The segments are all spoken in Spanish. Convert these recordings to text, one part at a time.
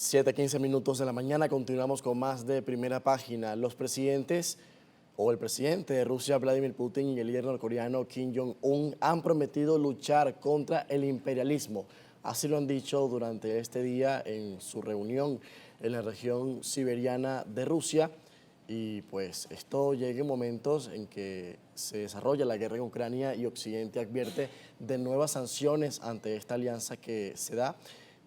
7:15 minutos de la mañana, continuamos con más de Primera Página. Los presidentes o el presidente de Rusia, Vladimir Putin, y el líder norcoreano Kim Jong-un han prometido luchar contra el imperialismo. Así lo han dicho durante este día en su reunión en la región siberiana de Rusia. Y pues esto llega en momentos en que se desarrolla la guerra en Ucrania y Occidente advierte de nuevas sanciones ante esta alianza que se da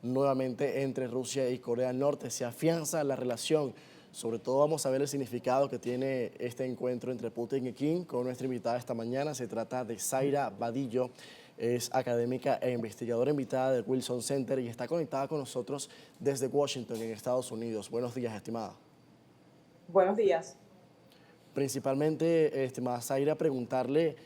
nuevamente entre Rusia y Corea del Norte. Se afianza la relación. Sobre todo vamos a ver el significado que tiene este encuentro entre Putin y Kim con nuestra invitada esta mañana. Se trata de Zaira Vadillo, es académica e investigadora invitada del Wilson Center y está conectada con nosotros desde Washington, en Estados Unidos. Buenos días, estimada. Buenos días. Principalmente, estimada Zaira, preguntarle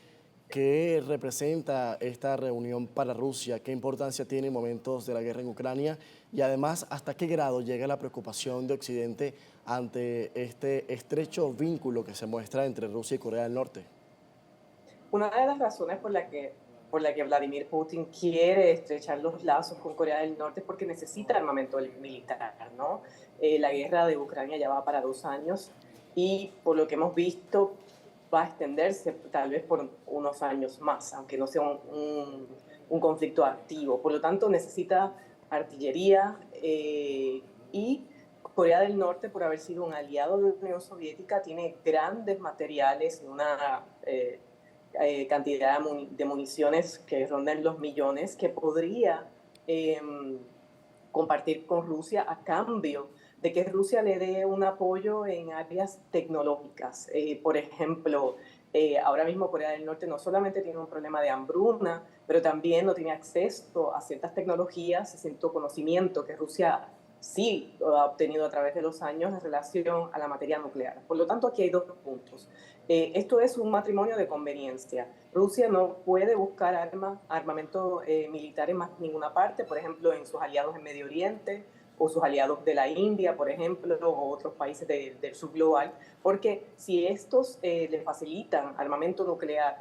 qué representa esta reunión para Rusia, qué importancia tiene en momentos de la guerra en Ucrania y además hasta qué grado llega la preocupación de Occidente ante este estrecho vínculo que se muestra entre Rusia y Corea del Norte. Una de las razones por la que Vladimir Putin quiere estrechar los lazos con Corea del Norte es porque necesita armamento militar, ¿no? La guerra de Ucrania ya va para 2 años y por lo que hemos visto va a extenderse tal vez por unos años más, aunque no sea un conflicto activo. Por lo tanto, necesita artillería y Corea del Norte, por haber sido un aliado de la Unión Soviética, tiene grandes materiales y una cantidad de municiones que rondan los millones que podría eh, compartir con Rusia a cambio de que Rusia le dé un apoyo en áreas tecnológicas. Por ejemplo, ahora mismo Corea del Norte no solamente tiene un problema de hambruna, pero también no tiene acceso a ciertas tecnologías y cierto conocimiento que Rusia sí ha obtenido a través de los años en relación a la materia nuclear. Por lo tanto, aquí hay dos puntos. Esto es un matrimonio de conveniencia. Rusia no puede buscar armamento militar en más ninguna parte, por ejemplo, en sus aliados en Medio Oriente o sus aliados de la India, por ejemplo, o otros países del sur global, porque si estos le facilitan armamento nuclear,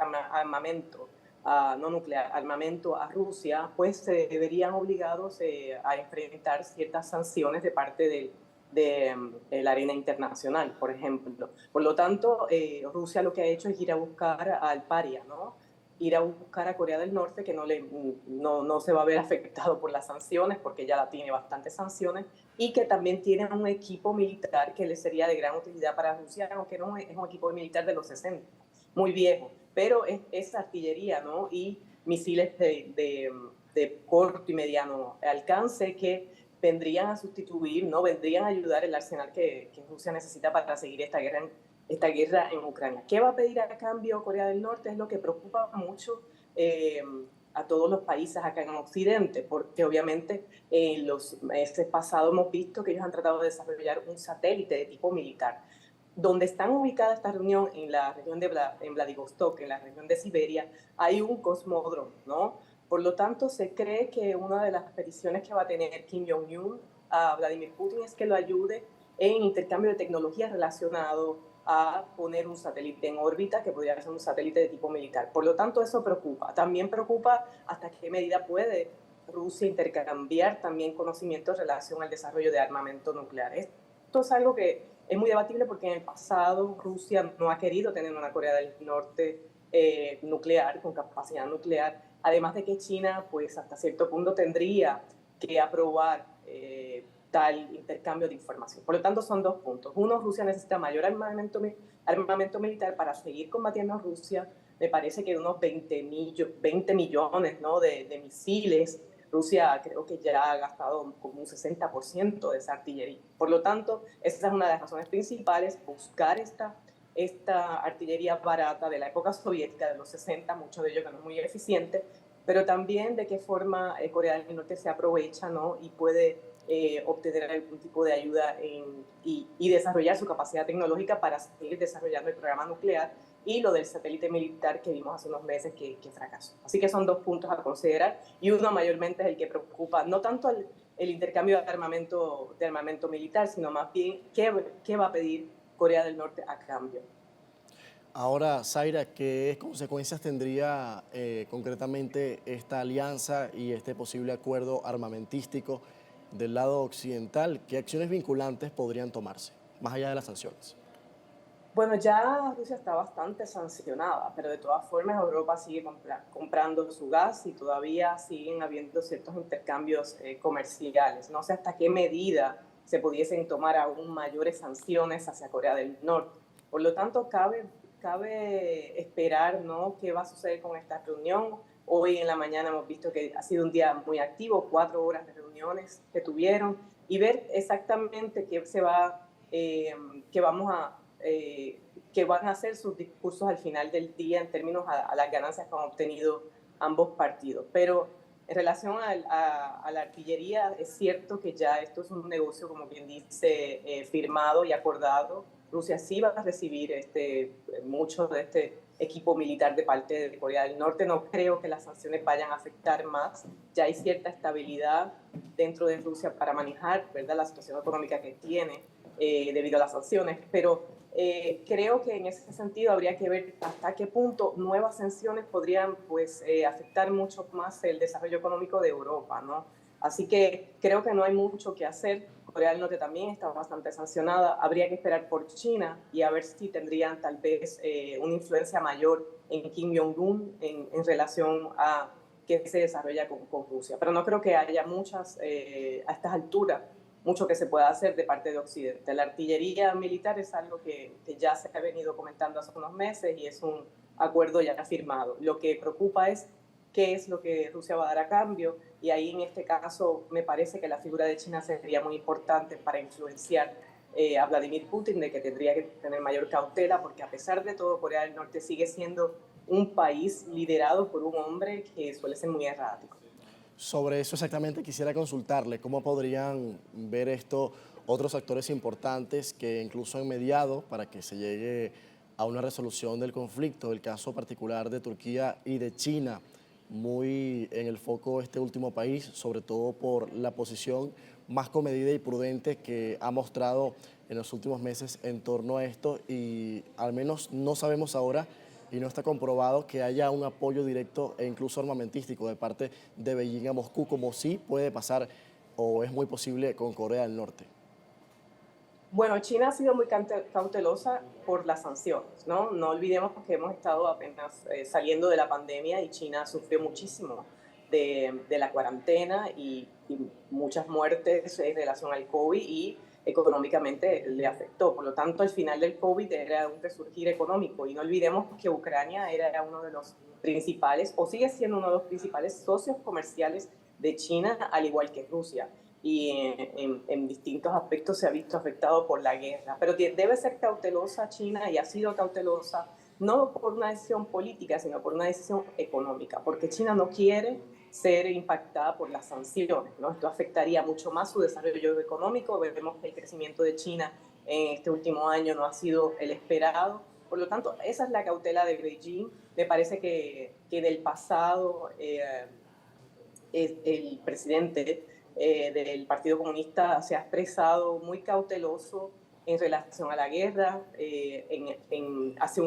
no nuclear, armamento a Rusia, pues se verían obligados a enfrentar ciertas sanciones de parte de la arena internacional, por ejemplo. Por lo tanto, Rusia lo que ha hecho es ir a buscar al paria, ¿no? Ir a buscar a Corea del Norte, que no se va a ver afectado por las sanciones, porque ya la tiene bastantes sanciones, y que también tiene un equipo militar que le sería de gran utilidad para Rusia, aunque no es un equipo militar de los 60, muy viejo, pero es artillería, ¿no? Y misiles de corto y mediano alcance que vendrían a sustituir, ¿no? Vendrían a ayudar el arsenal que Rusia necesita para seguir esta guerra en Ucrania. ¿Qué va a pedir a cambio Corea del Norte? Es lo que preocupa mucho a todos los países acá en Occidente, porque obviamente en los meses pasados hemos visto que ellos han tratado de desarrollar un satélite de tipo militar. Donde están ubicadas esta reunión, en la región en Vladivostok, en la región de Siberia, hay un cosmódromo, ¿no? Por lo tanto, se cree que una de las peticiones que va a tener Kim Jong-un a Vladimir Putin es que lo ayude en intercambio de tecnologías relacionado a poner un satélite en órbita que podría ser un satélite de tipo militar. Por lo tanto, eso preocupa. También preocupa hasta qué medida puede Rusia intercambiar también conocimientos en relación al desarrollo de armamento nuclear. Esto es algo que es muy debatible porque en el pasado Rusia no ha querido tener una Corea del Norte nuclear, con capacidad nuclear, además de que China, pues hasta cierto punto tendría que aprobar tal intercambio de información. Por lo tanto, son dos puntos. Uno, Rusia necesita mayor armamento militar para seguir combatiendo a Rusia. Me parece que unos 20 millones, ¿no? de misiles. Rusia creo que ya ha gastado como un 60% de esa artillería. Por lo tanto, esa es una de las razones principales, buscar esta artillería barata de la época soviética de los 60, mucho de ello que no es muy eficiente, pero también de qué forma Corea del Norte se aprovecha, ¿no? Y puede obtener algún tipo de ayuda y desarrollar su capacidad tecnológica para seguir desarrollando el programa nuclear y lo del satélite militar que vimos hace unos meses que fracasó. Así que son dos puntos a considerar y uno mayormente es el que preocupa, no tanto el intercambio de armamento militar, sino más bien qué va a pedir Corea del Norte a cambio. Ahora, Zaira, ¿qué consecuencias tendría concretamente esta alianza y este posible acuerdo armamentístico del lado occidental, ¿qué acciones vinculantes podrían tomarse, más allá de las sanciones? Bueno, ya Rusia está bastante sancionada, pero de todas formas Europa sigue comprando su gas y todavía siguen habiendo ciertos intercambios comerciales. No sé hasta qué medida se pudiesen tomar aún mayores sanciones hacia Corea del Norte. Por lo tanto, cabe esperar, ¿no?, qué va a suceder con esta reunión. Hoy en la mañana hemos visto que ha sido un día muy activo, 4 horas de reuniones que tuvieron, y ver exactamente qué vamos que van a hacer sus discursos al final del día en términos a las ganancias que han obtenido ambos partidos. Pero en relación a la artillería, es cierto que ya esto es un negocio, como bien dice, firmado y acordado. Rusia sí va a recibir mucho de este equipo militar de parte de Corea del Norte. No creo que las sanciones vayan a afectar más. Ya hay cierta estabilidad dentro de Rusia para manejar, ¿verdad?, la situación económica que tiene debido a las sanciones, pero creo que en ese sentido habría que ver hasta qué punto nuevas sanciones podrían, pues, afectar mucho más el desarrollo económico de Europa, ¿no? Así que creo que no hay mucho que hacer. Corea del Norte también está bastante sancionada. Habría que esperar por China y a ver si tendrían tal vez una influencia mayor en Kim Jong-un en relación a qué se desarrolla con Rusia. Pero no creo que haya a estas alturas, mucho que se pueda hacer de parte de Occidente. La artillería militar es algo que ya se ha venido comentando hace unos meses y es un acuerdo ya firmado. Lo que preocupa es qué es lo que Rusia va a dar a cambio, y ahí en este caso me parece que la figura de China sería muy importante para influenciar a Vladimir Putin, de que tendría que tener mayor cautela, porque a pesar de todo Corea del Norte sigue siendo un país liderado por un hombre que suele ser muy errático. Sobre eso exactamente quisiera consultarle, ¿cómo podrían ver esto otros actores importantes que incluso han mediado para que se llegue a una resolución del conflicto? El caso particular de Turquía y de China, muy en el foco este último país, sobre todo por la posición más comedida y prudente que ha mostrado en los últimos meses en torno a esto, y al menos no sabemos ahora y no está comprobado que haya un apoyo directo e incluso armamentístico de parte de Beijing a Moscú, como sí puede pasar o es muy posible con Corea del Norte. Bueno, China ha sido muy cautelosa por las sanciones, ¿no? No olvidemos que hemos estado apenas saliendo de la pandemia y China sufrió muchísimo de la cuarentena y muchas muertes en relación al COVID, y económicamente le afectó. Por lo tanto, al final del COVID era un resurgir económico, y no olvidemos que Ucrania era uno de los principales, o sigue siendo uno de los principales socios comerciales de China, al igual que Rusia, y en distintos aspectos se ha visto afectado por la guerra. Pero debe ser cautelosa China, y ha sido cautelosa, no por una decisión política, sino por una decisión económica, porque China no quiere ser impactada por las sanciones, ¿no? Esto afectaría mucho más su desarrollo económico. Vemos que el crecimiento de China en este último año no ha sido el esperado. Por lo tanto, esa es la cautela de Beijing. Me parece que del pasado el presidente del Partido Comunista se ha expresado muy cauteloso en relación a la guerra. Hace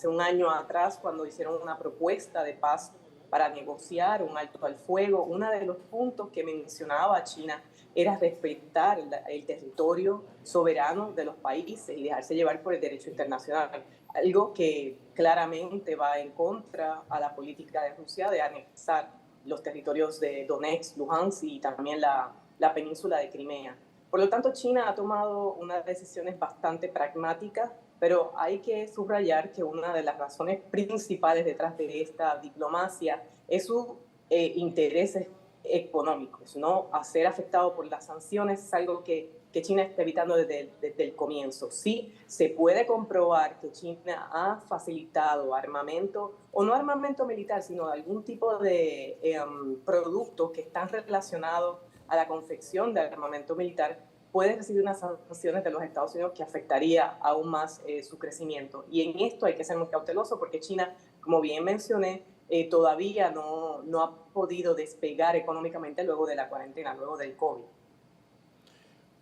un año atrás, cuando hicieron una propuesta de paz para negociar un alto al fuego, uno de los puntos que mencionaba China era respetar el territorio soberano de los países y dejarse llevar por el derecho internacional, algo que claramente va en contra a la política de Rusia de anexar los territorios de Donetsk, Luhansk y también la península de Crimea. Por lo tanto, China ha tomado unas decisiones bastante pragmáticas, pero hay que subrayar que una de las razones principales detrás de esta diplomacia es sus intereses económicos, ¿no? A ser afectado por las sanciones es algo que China está evitando desde el comienzo. Sí, se puede comprobar que China ha facilitado armamento, o no armamento militar, sino algún tipo de productos que están relacionados a la confección de armamento militar, puede recibir unas sanciones de los Estados Unidos que afectaría aún más su crecimiento. Y en esto hay que ser muy cauteloso, porque China, como bien mencioné, todavía no ha podido despegar económicamente luego de la cuarentena, luego del COVID.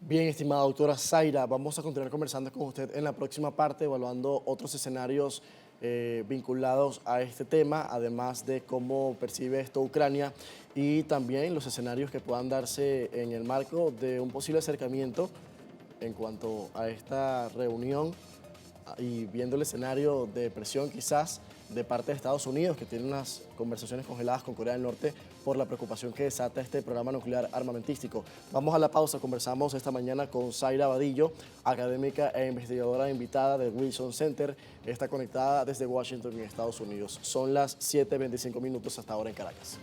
Bien, estimada doctora Zaira, vamos a continuar conversando con usted en la próxima parte, evaluando otros escenarios vinculados a este tema, además de cómo percibe esto Ucrania y también los escenarios que puedan darse en el marco de un posible acercamiento en cuanto a esta reunión y viendo el escenario de presión quizás de parte de Estados Unidos, que tiene unas conversaciones congeladas con Corea del Norte por la preocupación que desata este programa nuclear armamentístico. Vamos a la pausa, conversamos esta mañana con Zaira Vadillo, académica e investigadora invitada del Wilson Center, está conectada desde Washington en Estados Unidos. Son las 7:25 minutos hasta ahora en Caracas.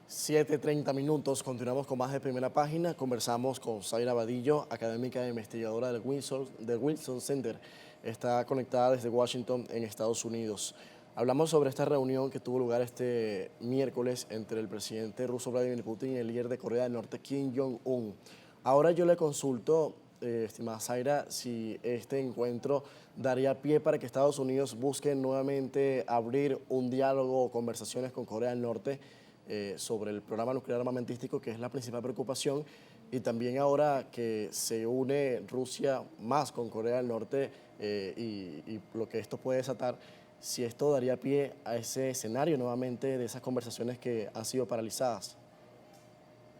7:30 minutos, continuamos con más de Primera Página. Conversamos con Zaira Vadillo, académica e investigadora del Wilson Center. Está conectada desde Washington en Estados Unidos. Hablamos sobre esta reunión que tuvo lugar este miércoles entre el presidente ruso Vladimir Putin y el líder de Corea del Norte Kim Jong-un. Ahora yo le consulto, estimada Zaira, si este encuentro daría pie para que Estados Unidos busque nuevamente abrir un diálogo o conversaciones con Corea del Norte sobre el programa nuclear armamentístico, que es la principal preocupación, y también ahora que se une Rusia más con Corea del Norte y lo que esto puede desatar, si esto daría pie a ese escenario nuevamente de esas conversaciones que han sido paralizadas.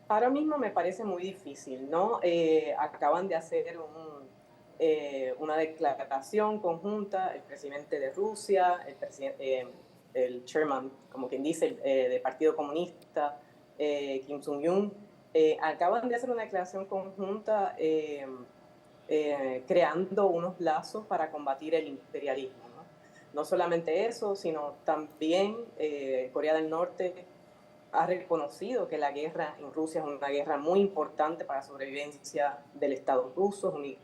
Ahora mismo me parece muy difícil, ¿no? Acaban de hacer una declaración conjunta, el presidente de Rusia, el chairman, como quien dice, del Partido Comunista, Kim Jong-un, acaban de hacer una declaración conjunta creando unos lazos para combatir el imperialismo, ¿no? No solamente eso, sino también Corea del Norte ha reconocido que la guerra en Rusia es una guerra muy importante para la sobrevivencia del Estado ruso, es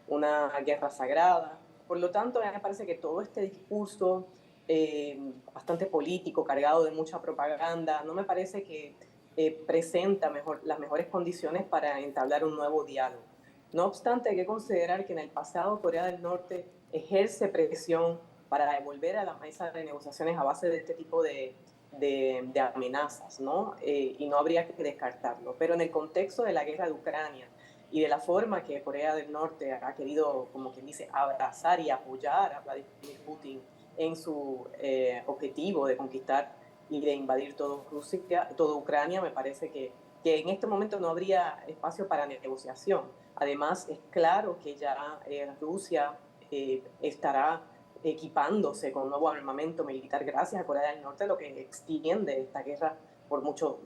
una guerra sagrada. Por lo tanto, a mí me parece que todo este discurso bastante político, cargado de mucha propaganda, no me parece que presenta las mejores condiciones para entablar un nuevo diálogo. No obstante, hay que considerar que en el pasado Corea del Norte ejerce presión para volver a la mesa de negociaciones a base de este tipo de amenazas, ¿no? Y no habría que descartarlo. Pero en el contexto de la guerra de Ucrania y de la forma que Corea del Norte ha querido, como quien dice, abrazar y apoyar a Vladimir Putin en su objetivo de conquistar y de invadir todo Ucrania, me parece que en este momento no habría espacio para negociación. Además, es claro que ya Rusia estará equipándose con nuevo armamento militar gracias a Corea del Norte, lo que extiende esta guerra por mucho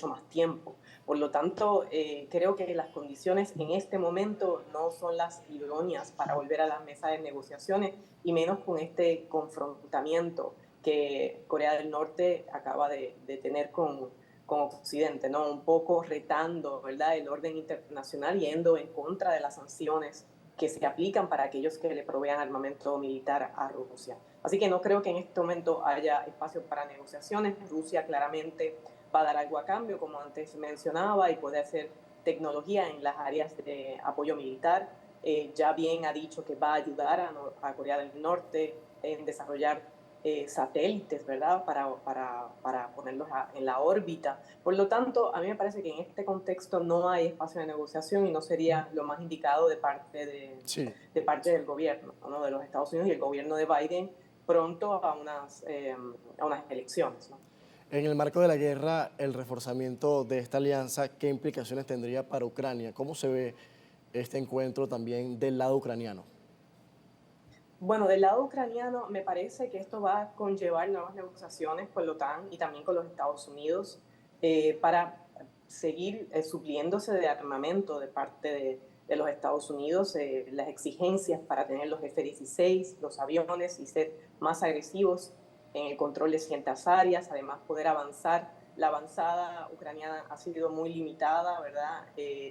más tiempo. Por lo tanto, creo que las condiciones en este momento no son las idóneas para volver a las mesas de negociaciones, y menos con este confrontamiento que Corea del Norte acaba de tener con Occidente, ¿no? Un poco retando, ¿verdad?, el orden internacional, yendo en contra de las sanciones que se aplican para aquellos que le provean armamento militar a Rusia. Así que no creo que en este momento haya espacio para negociaciones. Rusia claramente va a dar algo a cambio, como antes mencionaba, y puede hacer tecnología en las áreas de apoyo militar. Ya bien ha dicho que va a ayudar a Corea del Norte en desarrollar satélites, ¿verdad?, para ponerlos en la órbita. Por lo tanto, a mí me parece que en este contexto no hay espacio de negociación y no sería lo más indicado de parte del gobierno, ¿no?, de los Estados Unidos y el gobierno de Biden pronto a unas elecciones, ¿no? En el marco de la guerra, el reforzamiento de esta alianza, ¿qué implicaciones tendría para Ucrania? ¿Cómo se ve este encuentro también del lado ucraniano? Bueno, del lado ucraniano me parece que esto va a conllevar nuevas negociaciones con la OTAN y también con los Estados Unidos para seguir supliéndose de armamento de parte de los Estados Unidos, las exigencias para tener los F-16, los aviones, y ser más agresivos en el control de ciertas áreas, además poder avanzar. La avanzada ucraniana ha sido muy limitada, ¿verdad?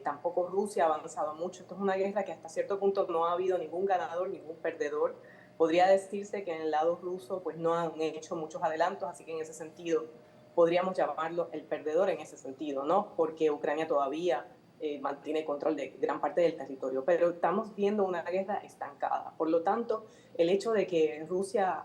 Tampoco Rusia ha avanzado mucho. Esto es una guerra que hasta cierto punto no ha habido ningún ganador, ningún perdedor. Podría decirse que en el lado ruso pues no han hecho muchos adelantos, así que en ese sentido podríamos llamarlo el perdedor en ese sentido, ¿no? Porque Ucrania todavía mantiene control de gran parte del territorio, pero estamos viendo una guerra estancada. Por lo tanto, el hecho de que Rusia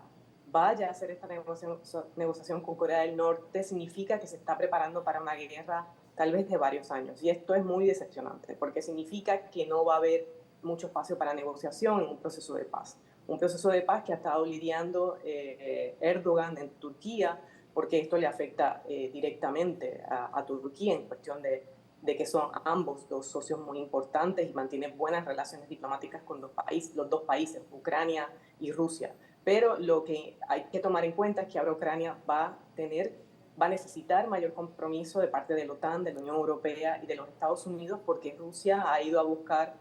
vaya a hacer esta negociación con Corea del Norte significa que se está preparando para una guerra tal vez de varios años. Y esto es muy decepcionante, porque significa que no va a haber mucho espacio para negociación en un proceso de paz. Un proceso de paz que ha estado lidiando Erdogan en Turquía, porque esto le afecta directamente a Turquía en cuestión de que son ambos dos socios muy importantes y mantienen buenas relaciones diplomáticas con los dos países, Ucrania y Rusia. Pero lo que hay que tomar en cuenta es que ahora Ucrania va a necesitar mayor compromiso de parte de la OTAN, de la Unión Europea y de los Estados Unidos, porque Rusia ha ido a buscar,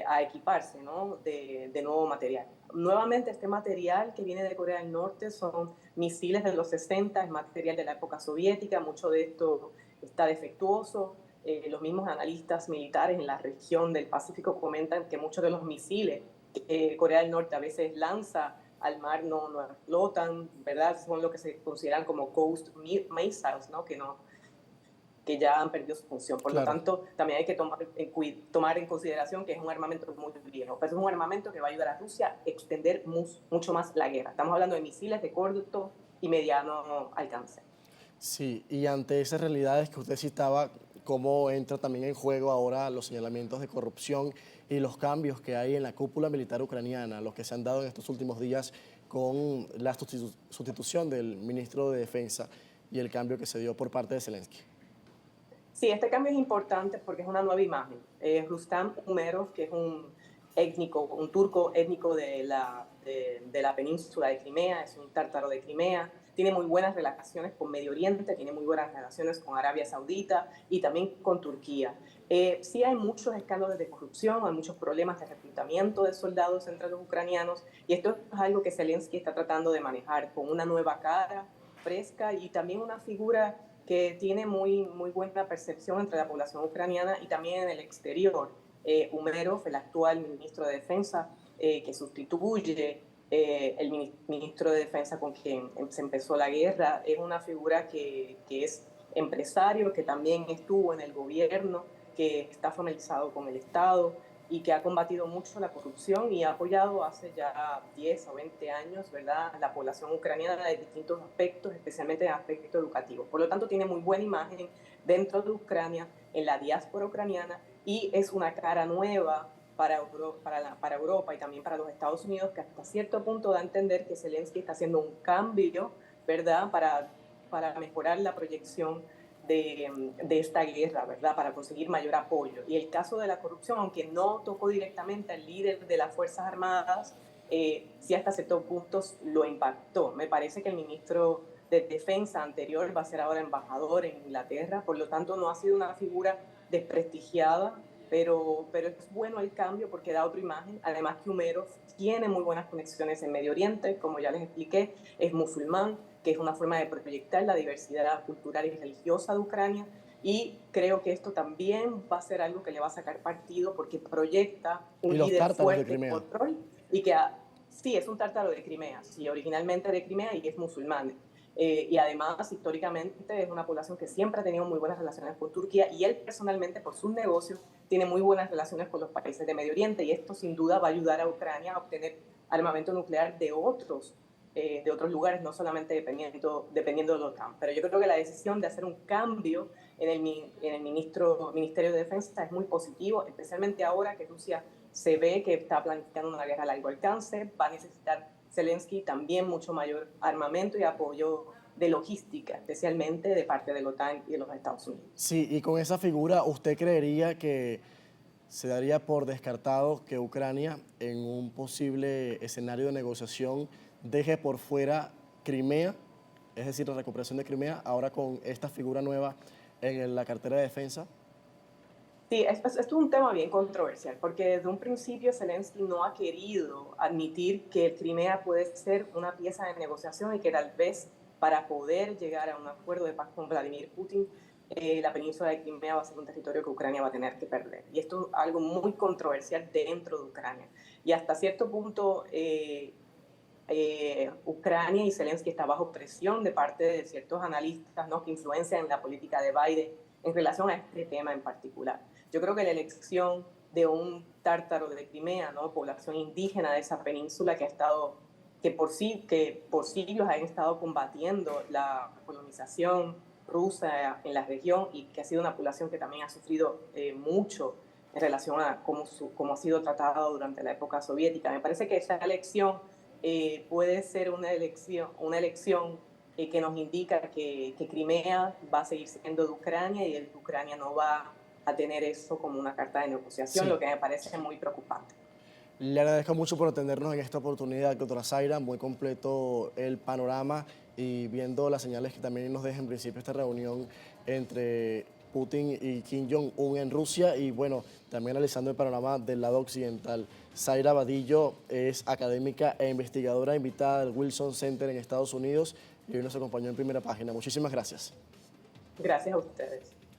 a equiparse, ¿no?, de nuevo material. Nuevamente, este material que viene de Corea del Norte son misiles de los 60, es material de la época soviética, mucho de esto está defectuoso. Los mismos analistas militares en la región del Pacífico comentan que muchos de los misiles que Corea del Norte a veces lanza al mar no explotan, ¿verdad? Son lo que se consideran como ghost missiles, ¿no? Que ya han perdido su función. Por lo tanto, también hay que tomar en consideración que es un armamento muy viejo, pero es un armamento que va a ayudar a Rusia a extender mucho más la guerra. Estamos hablando de misiles de corto y mediano alcance. Sí, y ante esas realidades que usted citaba, ¿cómo entra también en juego ahora los señalamientos de corrupción y los cambios que hay en la cúpula militar ucraniana, los que se han dado en estos últimos días con la sustitución del ministro de Defensa y el cambio que se dio por parte de Zelensky? Sí, este cambio es importante porque es una nueva imagen. Rustam Umerov, que es un turco étnico de la península de Crimea, es un tártaro de Crimea, tiene muy buenas relaciones con Medio Oriente, tiene muy buenas relaciones con Arabia Saudita y también con Turquía. Sí hay muchos escándalos de corrupción, hay muchos problemas de reclutamiento de soldados entre los ucranianos y esto es algo que Zelensky está tratando de manejar con una nueva cara fresca y también una figura que tiene muy buena percepción entre la población ucraniana y también en el exterior. Umerov, el actual ministro de Defensa, que sustituye el ministro de Defensa con quien se empezó la guerra, es una figura que es empresario, que también estuvo en el gobierno, que está familiarizado con el Estado y que ha combatido mucho la corrupción y ha apoyado hace ya 10 o 20 años, ¿verdad?, la población ucraniana de distintos aspectos, especialmente en aspectos educativos. Por lo tanto, tiene muy buena imagen dentro de Ucrania, en la diáspora ucraniana, y es una cara nueva para Europa y también para los Estados Unidos, que hasta cierto punto da a entender que Zelensky está haciendo un cambio, ¿verdad?, para mejorar la proyección de esta guerra, ¿verdad?, para conseguir mayor apoyo. Y el caso de la corrupción, aunque no tocó directamente al líder de las Fuerzas Armadas, sí hasta ciertos puntos lo impactó. Me parece que el ministro de Defensa anterior va a ser ahora embajador en Inglaterra, por lo tanto no ha sido una figura desprestigiada, pero es bueno el cambio porque da otra imagen. Además que Umerov tiene muy buenas conexiones en Medio Oriente, como ya les expliqué, es musulmán, que es una forma de proyectar la diversidad cultural y religiosa de Ucrania, y creo que esto también va a ser algo que le va a sacar partido porque proyecta un Y los líder tártaros de fuerte, Crimea. control, y que sí, es un tártaro de Crimea, sí, originalmente de Crimea y es musulmán. Y además, históricamente, es una población que siempre ha tenido muy buenas relaciones con Turquía y él personalmente, por sus negocios, tiene muy buenas relaciones con los países de Medio Oriente y esto sin duda va a ayudar a Ucrania a obtener armamento nuclear de otros lugares, no solamente dependiendo de la OTAN. Pero yo creo que la decisión de hacer un cambio en el Ministerio de Defensa es muy positivo, especialmente ahora que Rusia se ve que está planificando una guerra a largo alcance, va a necesitar Zelensky también mucho mayor armamento y apoyo de logística, especialmente de parte de la OTAN y de los Estados Unidos. Sí, y con esa figura, ¿usted creería que se daría por descartado que Ucrania, en un posible escenario de negociación, deje por fuera Crimea, es decir, la recuperación de Crimea, ahora con esta figura nueva en la cartera de defensa? Sí, esto es un tema bien controversial, porque desde un principio Zelensky no ha querido admitir que Crimea puede ser una pieza de negociación y que tal vez para poder llegar a un acuerdo de paz con Vladimir Putin, la península de Crimea va a ser un territorio que Ucrania va a tener que perder. Y esto es algo muy controversial dentro de Ucrania. Y hasta cierto punto Ucrania y Zelensky está bajo presión de parte de ciertos analistas, ¿no?, que influencian la política de Biden en relación a este tema en particular. Yo creo que la elección de un tártaro de Crimea, ¿no?, población indígena de esa península que por siglos han estado combatiendo la colonización rusa en la región y que ha sido una población que también ha sufrido mucho en relación a cómo ha sido tratado durante la época soviética. Me parece que esa elección puede ser una elección que nos indica que Crimea va a seguir siendo de Ucrania y Ucrania no va a tener eso como una carta de negociación, Sí. lo que me parece muy preocupante. Le agradezco mucho por atendernos en esta oportunidad, doctora Zaira, muy completo el panorama y viendo las señales que también nos deja en principio esta reunión entre Putin y Kim Jong-un en Rusia y bueno, también analizando el panorama del lado occidental. Zaira Vadillo es académica e investigadora invitada del Wilson Center en Estados Unidos y hoy nos acompañó en Primera Página. Muchísimas gracias. Gracias a ustedes.